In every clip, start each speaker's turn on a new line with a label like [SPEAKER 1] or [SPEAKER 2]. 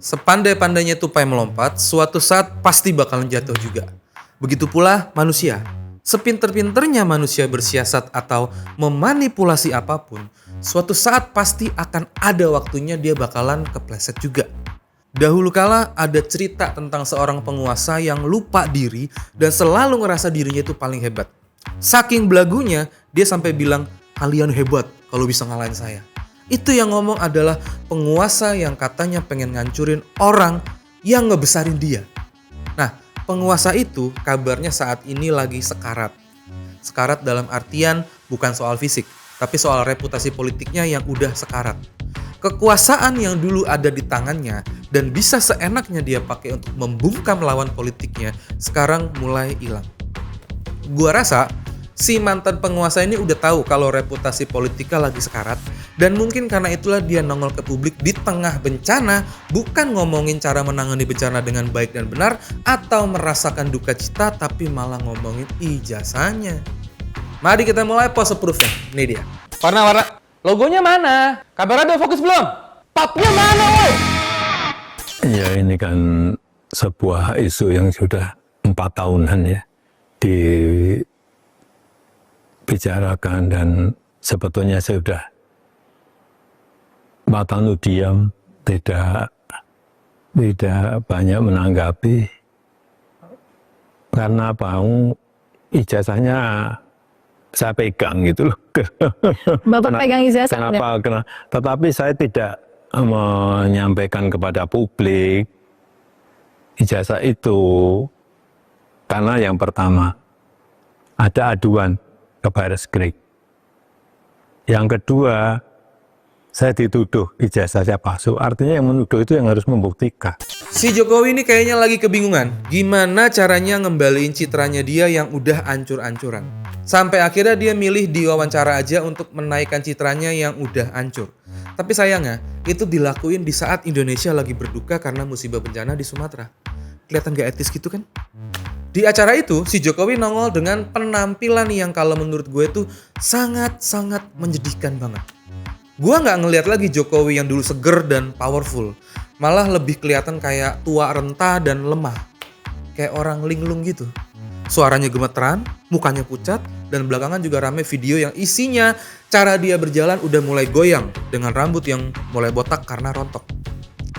[SPEAKER 1] Sepandai-pandainya tupai melompat, suatu saat pasti bakalan jatuh juga. Begitu pula manusia. Sepinter-pinternya manusia bersiasat atau memanipulasi apapun, suatu saat pasti akan ada waktunya dia bakalan kepleset juga. Dahulu kala ada cerita tentang seorang penguasa yang lupa diri dan selalu ngerasa dirinya itu paling hebat. Saking belagunya, dia sampai bilang, "Kalian hebat kalau bisa ngalahin saya." Itu yang ngomong adalah penguasa yang katanya pengen ngancurin orang yang ngebesarin dia. Nah, penguasa itu kabarnya saat ini lagi sekarat. Sekarat dalam artian bukan soal fisik, tapi soal reputasi politiknya yang udah sekarat. Kekuasaan yang dulu ada di tangannya dan bisa seenaknya dia pakai untuk membungkam lawan politiknya, sekarang mulai hilang. Gua rasa si mantan penguasa ini udah tahu kalau reputasi politika lagi sekarat, dan mungkin karena itulah dia nongol ke publik di tengah bencana, bukan ngomongin cara menangani bencana dengan baik dan benar atau merasakan duka cita, tapi malah ngomongin ijazahnya. Mari kita mulai pose proof-nya. Ini dia. Warna-warna. Logonya mana? Kamera udah fokus belum? Papnya mana, woi?
[SPEAKER 2] Ya, ini kan sebuah isu yang sudah 4 tahunan ya dibicarakan, dan sebetulnya saya sudah matanu diam, tidak banyak menanggapi. Karena apa? Ijazahnya saya pegang gitu loh.
[SPEAKER 3] Bapak pegang ijazah.
[SPEAKER 2] Kenapa? Tetapi saya tidak menyampaikan kepada publik ijazah itu karena yang pertama ada aduan ke Barreskrim. Yang kedua, saya dituduh ijazah saya palsu. Artinya yang menuduh itu yang harus membuktikan.
[SPEAKER 1] Si Jokowi ini kayaknya lagi kebingungan gimana caranya ngembaliin citranya dia yang udah ancur-ancuran. Sampai akhirnya dia milih diwawancara aja untuk menaikkan citranya yang udah hancur. Tapi sayangnya itu dilakuin di saat Indonesia lagi berduka karena musibah bencana di Sumatera. Kelihatan gak etis gitu kan? Di acara itu si Jokowi nongol dengan penampilan yang kalau menurut gue tuh sangat-sangat menyedihkan banget. Gue gak ngeliat lagi Jokowi yang dulu seger dan powerful. Malah lebih kelihatan kayak tua renta dan lemah. Kayak orang linglung gitu. Suaranya gemeteran, mukanya pucat, dan belakangan juga rame video yang isinya cara dia berjalan udah mulai goyang dengan rambut yang mulai botak karena rontok.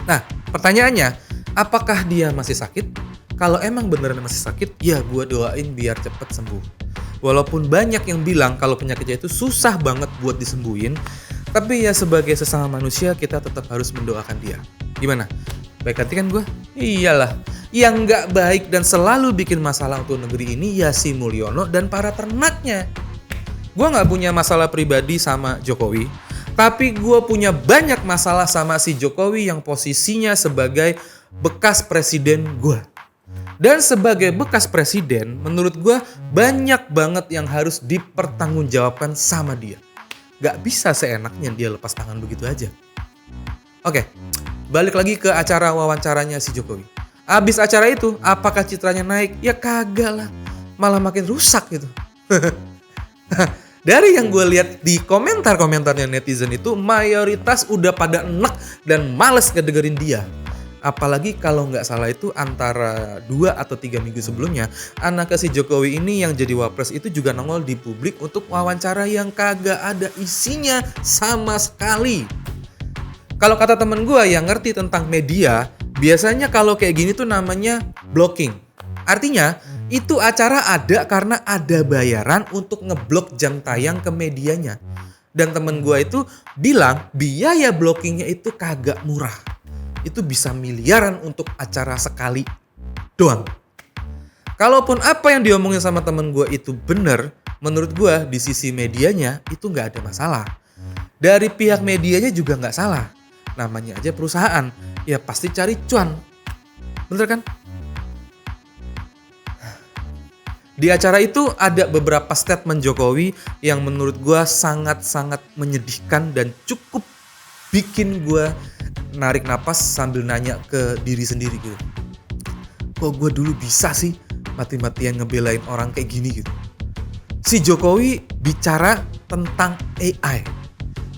[SPEAKER 1] Nah, pertanyaannya, apakah dia masih sakit? Kalau emang beneran masih sakit, ya gue doain biar cepet sembuh. Walaupun banyak yang bilang kalau penyakitnya itu susah banget buat disembuhin, tapi ya sebagai sesama manusia kita tetap harus mendoakan dia. Gimana? Baik hati kan gue? Iyalah. Yang nggak baik dan selalu bikin masalah untuk negeri ini ya si Mulyono dan para ternaknya. Gue nggak punya masalah pribadi sama Jokowi, tapi gue punya banyak masalah sama si Jokowi yang posisinya sebagai bekas presiden gue. Dan sebagai bekas presiden, menurut gue banyak banget yang harus dipertanggungjawabkan sama dia. Gak bisa seenaknya dia lepas tangan begitu aja. Oke, balik lagi ke acara wawancaranya si Jokowi. Abis acara itu, apakah citranya naik? Ya kagak lah, malah makin rusak gitu. Dari yang gue lihat di komentar-komentarnya netizen itu, mayoritas udah pada enek dan males ngedengerin dia. Apalagi kalau nggak salah itu antara 2 atau 3 minggu sebelumnya, anaknya si Jokowi ini yang jadi wapres itu juga nongol di publik untuk wawancara yang kagak ada isinya sama sekali. Kalau kata temen gue yang ngerti tentang media, biasanya kalau kayak gini tuh namanya blocking. Artinya, itu acara ada karena ada bayaran untuk ngeblok jam tayang ke medianya. Dan temen gue itu bilang biaya blockingnya itu kagak murah. Itu bisa miliaran untuk acara sekali doang. Kalaupun apa yang diomongin sama temen gue itu bener, menurut gue di sisi medianya itu gak ada masalah. Dari pihak medianya juga gak salah. Namanya aja perusahaan, ya pasti cari cuan. Bener kan? Di acara itu ada beberapa statement Jokowi yang menurut gue sangat-sangat menyedihkan dan cukup bikin gue narik napas sambil nanya ke diri sendiri gitu. Kok gue dulu bisa sih mati-matian ngebelain orang kayak gini gitu. Si Jokowi bicara tentang AI.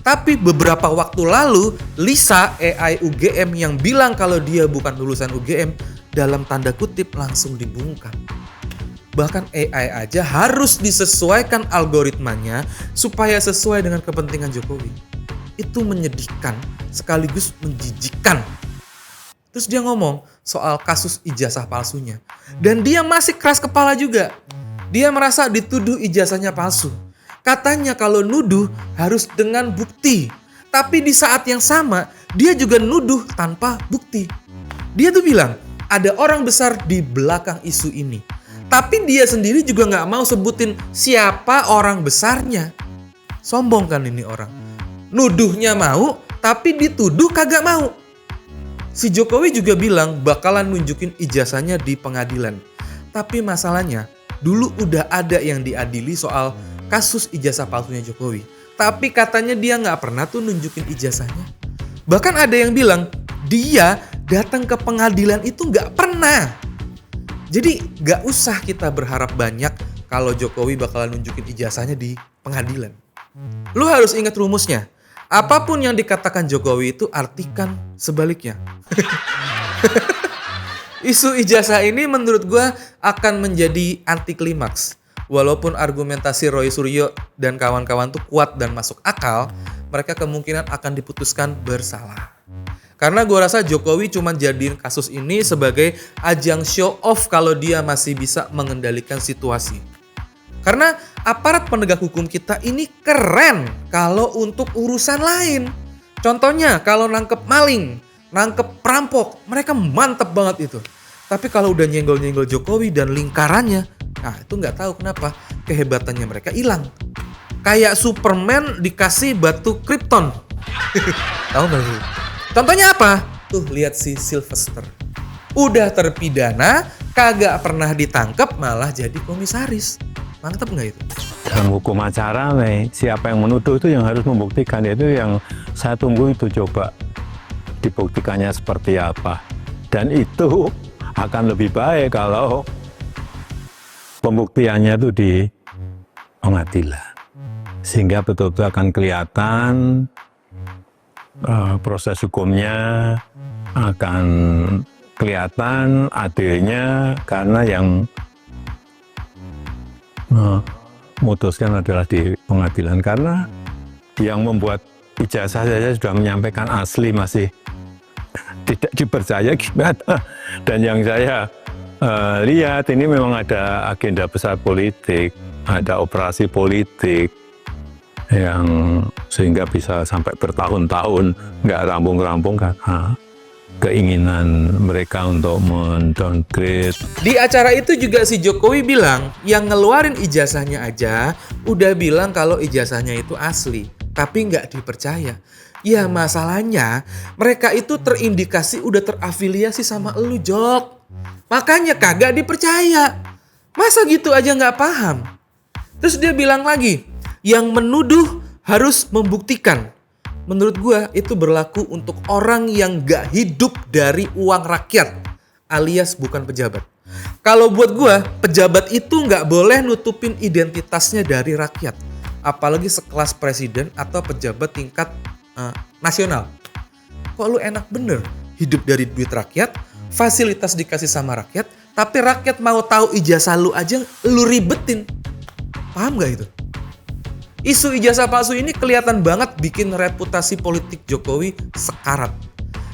[SPEAKER 1] Tapi beberapa waktu lalu, Lisa AI UGM yang bilang kalau dia bukan lulusan UGM dalam tanda kutip langsung dibungkam. Bahkan AI aja harus disesuaikan algoritmanya supaya sesuai dengan kepentingan Jokowi. Itu menyedihkan sekaligus menjijikkan. Terus dia ngomong soal kasus ijazah palsunya. Dan dia masih keras kepala juga. Dia merasa dituduh ijazahnya palsu. Katanya kalau nuduh harus dengan bukti. Tapi di saat yang sama dia juga nuduh tanpa bukti. Dia tuh bilang ada orang besar di belakang isu ini. Tapi dia sendiri juga gak mau sebutin siapa orang besarnya. Sombong kan ini orang. Nuduhnya mau, tapi dituduh kagak mau. Si Jokowi juga bilang bakalan nunjukin ijazahnya di pengadilan. Tapi masalahnya, dulu udah ada yang diadili soal kasus ijazah palsunya Jokowi. Tapi katanya dia gak pernah tuh nunjukin ijazahnya. Bahkan ada yang bilang, dia datang ke pengadilan itu gak pernah. Jadi gak usah kita berharap banyak kalau Jokowi bakalan nunjukin ijazahnya di pengadilan. Lu harus ingat rumusnya. Apapun yang dikatakan Jokowi itu artikan sebaliknya. Isu ijazah ini menurut gua akan menjadi anti klimaks. Walaupun argumentasi Roy Suryo dan kawan-kawan tuh kuat dan masuk akal, mereka kemungkinan akan diputuskan bersalah. Karena gue rasa Jokowi cuma jadiin kasus ini sebagai ajang show off kalau dia masih bisa mengendalikan situasi. Karena aparat penegak hukum kita ini keren kalau untuk urusan lain. Contohnya kalau nangkep maling, nangkep perampok, mereka mantep banget itu. Tapi kalau udah nyenggol-nyenggol Jokowi dan lingkarannya, nah itu nggak tahu kenapa kehebatannya mereka hilang. Kayak Superman dikasih batu Krypton. Tahu nggak sih? Contohnya apa? Tuh lihat si Sylvester. Udah terpidana, kagak pernah ditangkap, malah jadi komisaris. Mantep nggak itu?
[SPEAKER 2] Dalam hukum acara nih, siapa yang menuduh itu yang harus membuktikan. Itu yang saya tunggu itu coba dibuktikannya seperti apa. Dan itu akan lebih baik kalau pembuktiannya itu di pengadilan. Sehingga betul-betul akan kelihatan proses hukumnya, akan kelihatan adilnya, karena yang memutuskan adalah di pengadilan. Karena yang membuat ijazah saja sudah menyampaikan asli masih tidak dipercaya gimana. Dan yang saya lihat ini memang ada agenda besar politik, ada operasi politik yang sehingga bisa sampai bertahun-tahun nggak rampung-rampung karena keinginan mereka untuk mendowngrade.
[SPEAKER 1] Di acara itu juga si Jokowi bilang yang ngeluarin ijazahnya aja udah bilang kalau ijazahnya itu asli, tapi nggak dipercaya. Ya masalahnya mereka itu terindikasi udah terafiliasi sama elu, Jok. Makanya kagak dipercaya. Masa gitu aja nggak paham? Terus dia bilang lagi, yang menuduh harus membuktikan. Menurut gue itu berlaku untuk orang yang gak hidup dari uang rakyat, alias bukan pejabat. Kalau buat gue, pejabat itu gak boleh nutupin identitasnya dari rakyat. Apalagi sekelas presiden atau pejabat tingkat nasional. Kok lu enak bener hidup dari duit rakyat, fasilitas dikasih sama rakyat, tapi rakyat mau tahu ijazah lu aja lu ribetin. Paham gak itu? Isu ijazah palsu ini kelihatan banget bikin reputasi politik Jokowi sekarat.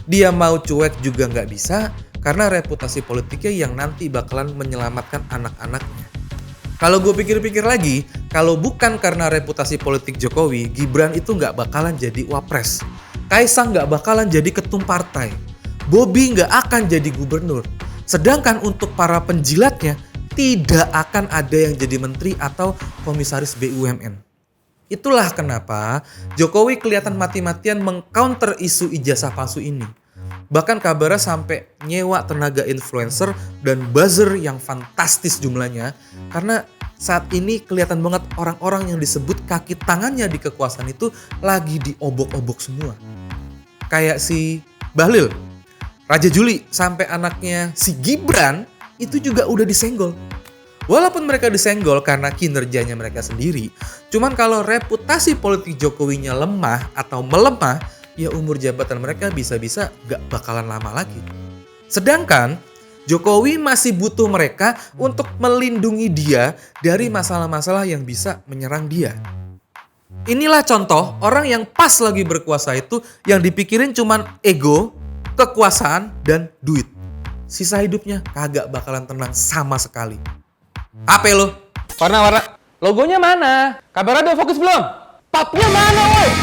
[SPEAKER 1] Dia mau cuek juga nggak bisa karena reputasi politiknya yang nanti bakalan menyelamatkan anak-anaknya. Kalau gue pikir-pikir lagi, kalau bukan karena reputasi politik Jokowi, Gibran itu nggak bakalan jadi wapres. Kaisang nggak bakalan jadi ketum partai. Bobi nggak akan jadi gubernur. Sedangkan untuk para penjilatnya, tidak akan ada yang jadi menteri atau komisaris BUMN. Itulah kenapa Jokowi kelihatan mati-matian mengcounter isu ijazah palsu ini. Bahkan kabarnya sampai nyewa tenaga influencer dan buzzer yang fantastis jumlahnya. Karena saat ini kelihatan banget orang-orang yang disebut kaki tangannya di kekuasaan itu lagi diobok-obok semua. Kayak si Bahlil, Raja Juli, sampai anaknya si Gibran itu juga udah disenggol. Walaupun mereka disenggol karena kinerjanya mereka sendiri, cuman kalau reputasi politik Jokowinya lemah atau melemah, ya umur jabatan mereka bisa-bisa gak bakalan lama lagi. Sedangkan Jokowi masih butuh mereka untuk melindungi dia dari masalah-masalah yang bisa menyerang dia. Inilah contoh orang yang pas lagi berkuasa itu yang dipikirin cuman ego, kekuasaan, dan duit. Sisa hidupnya kagak bakalan tenang sama sekali. Apa lo?
[SPEAKER 4] Warna. Logonya mana? Kamera udah fokus belum? Topnya mana, woi?